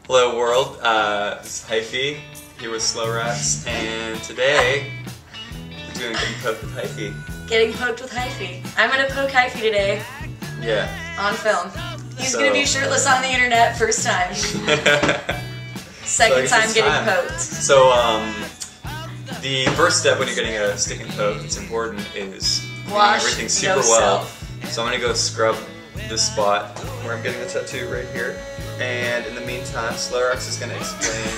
Hello world, this is Hyphie, here with Slowrax, and today we're doing Getting Poked with Hyphie. Getting poked with Hyphie. I'm gonna poke Hyphie today. Yeah. On film. He's gonna be shirtless on the internet, first time. Second time getting poked. So, the first step when you're getting a stick and poke that's important is wash everything super well. So I'm gonna go scrub this spot where I'm getting the tattoo right here. And in the meantime, Slowrax is going to explain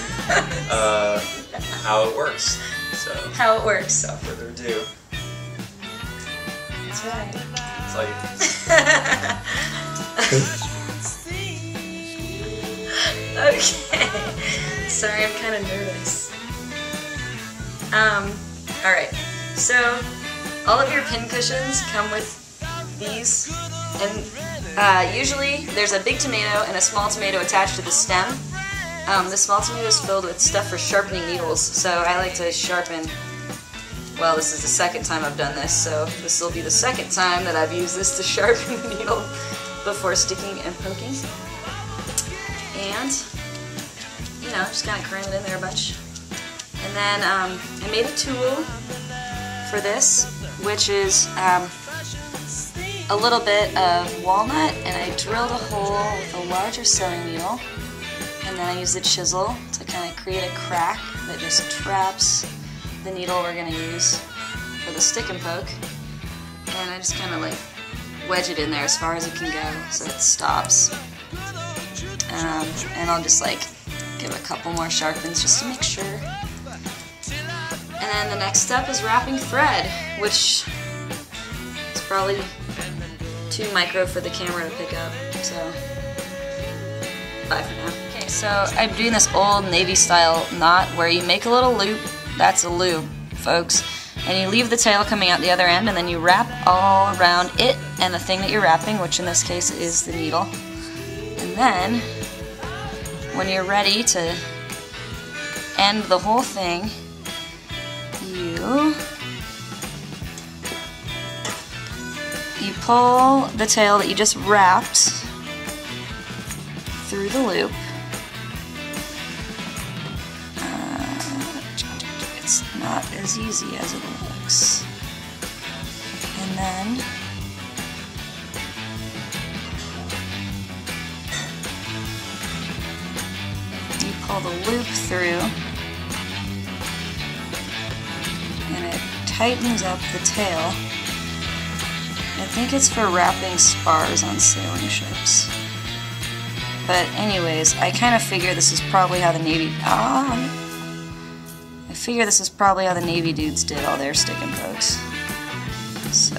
how it works. So, how it works. Without further ado. That's right. That's all you. Okay. Sorry, I'm kind of nervous. Alright. So, all of your pin cushions come with these. And usually there's a big tomato and a small tomato attached to the stem. The small tomato is filled with stuff for sharpening needles, so I like to sharpen. Well, this is the second time I've done this, so this will be the second time that I've used this to sharpen the needle before sticking and poking. And, you know, just kind of cram it in there a bunch. And then I made a tool for this, which is a little bit of walnut, and I drilled a hole with a larger sewing needle, and then I used the chisel to kind of create a crack that just traps the needle we're going to use for the stick and poke, and I just kind of like wedge it in there as far as it can go so it stops. And I'll just like give a couple more sharpens just to make sure. And then the next step is wrapping thread, which is probably too micro for the camera to pick up, so bye for now. Okay, so I'm doing this old Navy style knot where you make a little loop, that's a loop, folks, and you leave the tail coming out the other end, and then you wrap all around it and the thing that you're wrapping, which in this case is the needle. And then, when you're ready to end the whole thing, you pull the tail that you just wrapped through the loop. It's not as easy as it looks. And then you pull the loop through, and it tightens up the tail. I think it's for wrapping spars on sailing ships. But anyways, I kind of figure this is probably how the Navy... I figure this is probably how the Navy dudes did all their stick and pokes. So...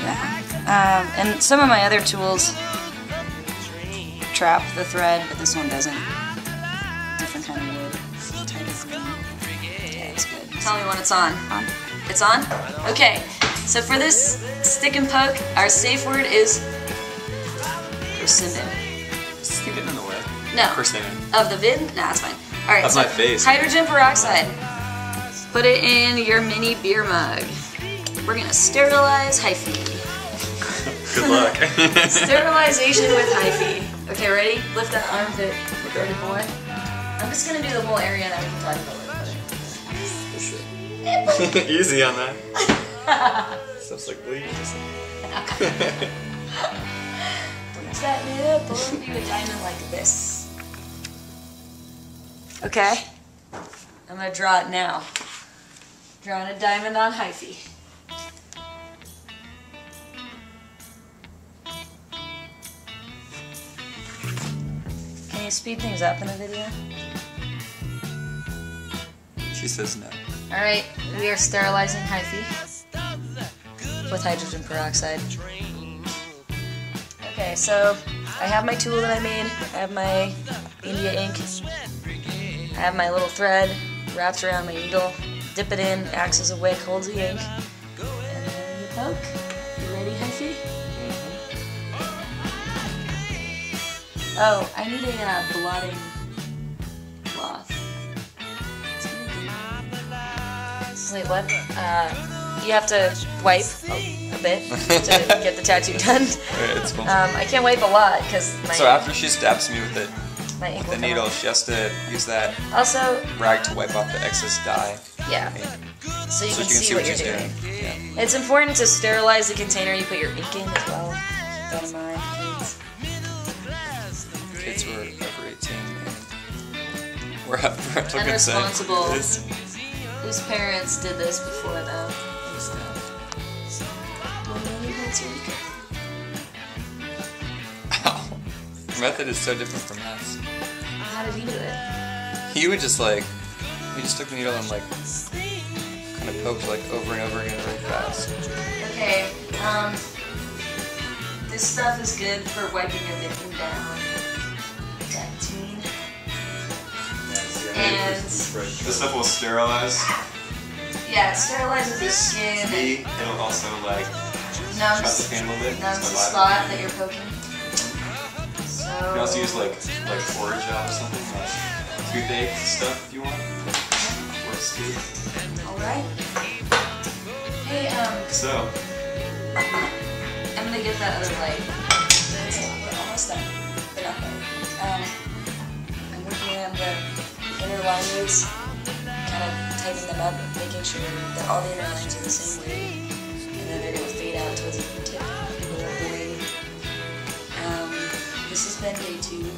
yeah. And some of my other tools trap the thread, but this one doesn't. Different kind of wood. Yeah, it's good. Tell me when it's on. It's on? Okay. So for this stick and poke, our safe word is persimmon. Is it getting in the way? No. Persimmon. Of the vid? Nah, it's fine. Alright, that's so my face. Hydrogen peroxide. Put it in your mini beer mug. We're gonna sterilize Hyphie. Good luck. Sterilization with Hyphie. Okay, ready? Lift that armpit. Ready, boy? I'm just gonna do the whole area and then we can talk about it. Easy on that. Stuff's like bleeding. Punch that nipple, do a diamond like this. Okay? I'm gonna draw it now. Drawing a diamond on Hyphie. Can you speed things up in the video? She says no. Alright, we are sterilizing Hyphie with hydrogen peroxide. Okay, so I have my tool that I made, I have my India ink, I have my little thread wrapped around my needle, dip it in, acts as a wick, holds the ink, and then you poke. You ready, Hyphie? Oh, I need a blotting cloth. Wait, what? you have to wipe a bit to get the tattoo done. It's cool. I can't wipe a lot because my So after she stabs me with ankle the needle, she has to use that also rag to wipe off the excess dye. yeah. So you So can she see what you're she's doing. Yeah. It's important to sterilize the container you put your ink in as well. Keep that in mind, kids. Kids who are over 18 and we're parental consent. Irresponsible. Is- Whose parents did this before them and stuff. Ow. Your method is so different from us. How did he do it? He would just like, he just took the needle and like, kind of poked like over and over again really fast. Okay, this stuff is good for wiping everything down. Dactine. And This stuff will sterilize yeah, it sterilizes the skin. me. It'll also like Numbs, shut the pain a little bit. numbs the It's my spot that you're poking. So You can also use like orange gel or something, like toothache stuff if you want. Works too. alright. Hey, So, I'm gonna get that other light. We're almost done, but not quite. I'm working on the inner lines, kind of tightening them up, making sure that all the inner lines are the same way, and then they're gonna fade out towards the tip, a little blade. This has been day 2.